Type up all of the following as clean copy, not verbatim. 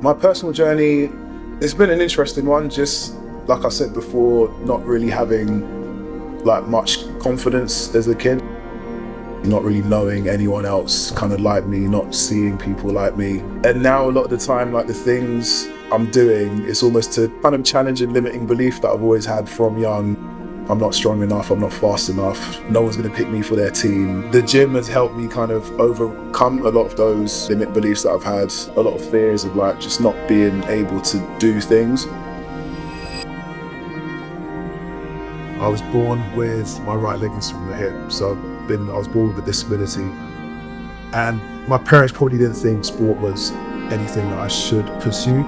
My personal journey, it's been an interesting one. Just like I said before, not really having like much confidence as a kid, not really knowing anyone else kind of like me, not seeing people like me. And now a lot of the time, like the things I'm doing, it's almost to kind of challenge and limiting belief that I've always had from young. I'm not strong enough, I'm not fast enough, no one's gonna pick me for their team. The gym has helped me kind of overcome a lot of those limit beliefs that I've had, a lot of fears of like just not being able to do things. I was born with my right leg missing from the hip, so I was born with a disability. And my parents probably didn't think sport was anything that I should pursue,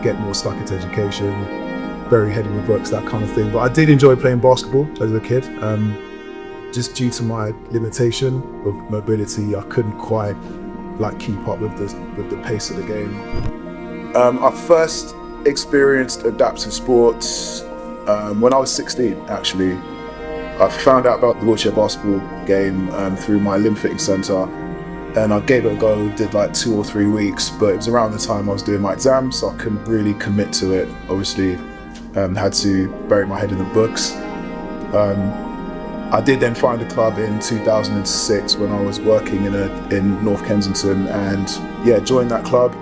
get more stuck into education, very heady with books, that kind of thing. But I did enjoy playing basketball as a kid. Just due to my limitation of mobility, I couldn't quite like keep up with the pace of the game. I first experienced adaptive sports when I was 16, actually. I found out about the wheelchair basketball game through my limb fitting centre, and I gave it a go, did like 2 or 3 weeks, but it was around the time I was doing my exams, so I couldn't really commit to it. Obviously, had to bury my head in the books. I did then find a club in 2006 when I was working in North Kensington, and yeah, joined that club.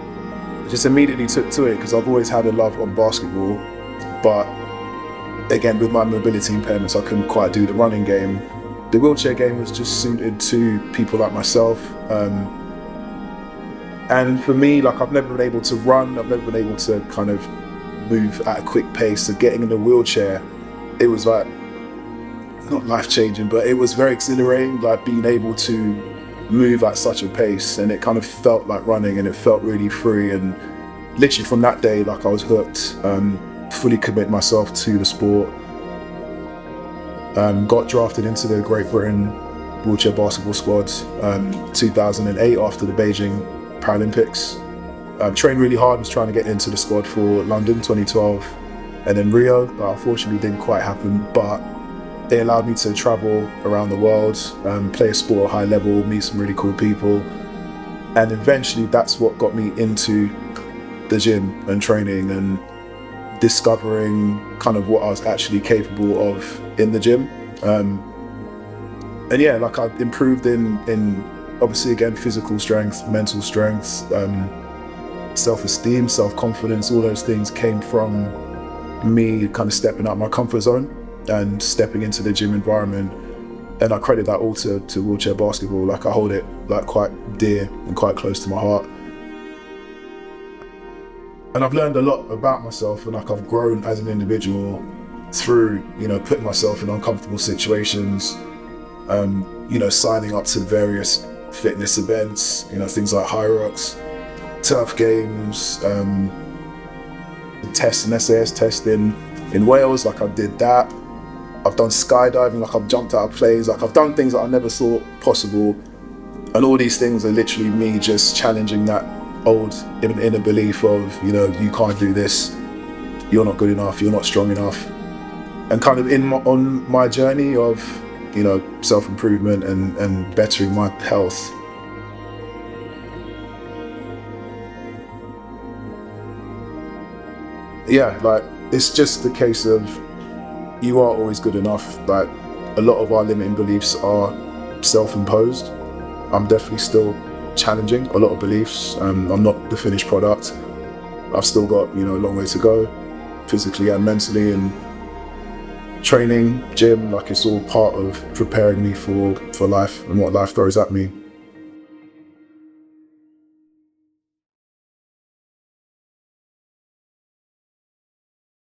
Just immediately took to it because I've always had a love on basketball, but again, with my mobility impairments, I couldn't quite do the running game. The wheelchair game was just suited to people like myself. And for me, like I've never been able to run, I've never been able to kind of move at a quick pace. So getting in a wheelchair, it was like, not life-changing, but it was very exhilarating, like being able to move at such a pace, and it kind of felt like running and it felt really free. And literally from that day, like I was hooked, fully commit myself to the sport. Got drafted into the Great Britain wheelchair basketball squad 2008 after the Beijing Paralympics. Trained really hard, was trying to get into the squad for London 2012 and then Rio, but unfortunately didn't quite happen. But they allowed me to travel around the world, play a sport at a high level, meet some really cool people. And eventually that's what got me into the gym and training and discovering kind of what I was actually capable of in the gym. And yeah, like I improved in obviously again, physical strength, mental strength, self-esteem, self-confidence, all those things came from me kind of stepping out my comfort zone and stepping into the gym environment. And I credit that all to wheelchair basketball. Like I hold it like quite dear and quite close to my heart. And I've learned a lot about myself, and like I've grown as an individual through, you know, putting myself in uncomfortable situations, you know, signing up to various fitness events, you know, things like High Rocks, turf games, test and SAS test in Wales, like I did that. I've done skydiving, like I've jumped out of planes, like I've done things that I never thought possible. And all these things are literally me just challenging that old inner belief of, you know, you can't do this, you're not good enough, you're not strong enough. And kind of on my journey of, you know, self-improvement and bettering my health. Yeah, like it's just the case of you are always good enough. Like a lot of our limiting beliefs are self-imposed. I'm definitely still challenging a lot of beliefs. I'm not the finished product. I've still got, you know, a long way to go, physically and mentally, and training, gym, like it's all part of preparing me for life and what life throws at me.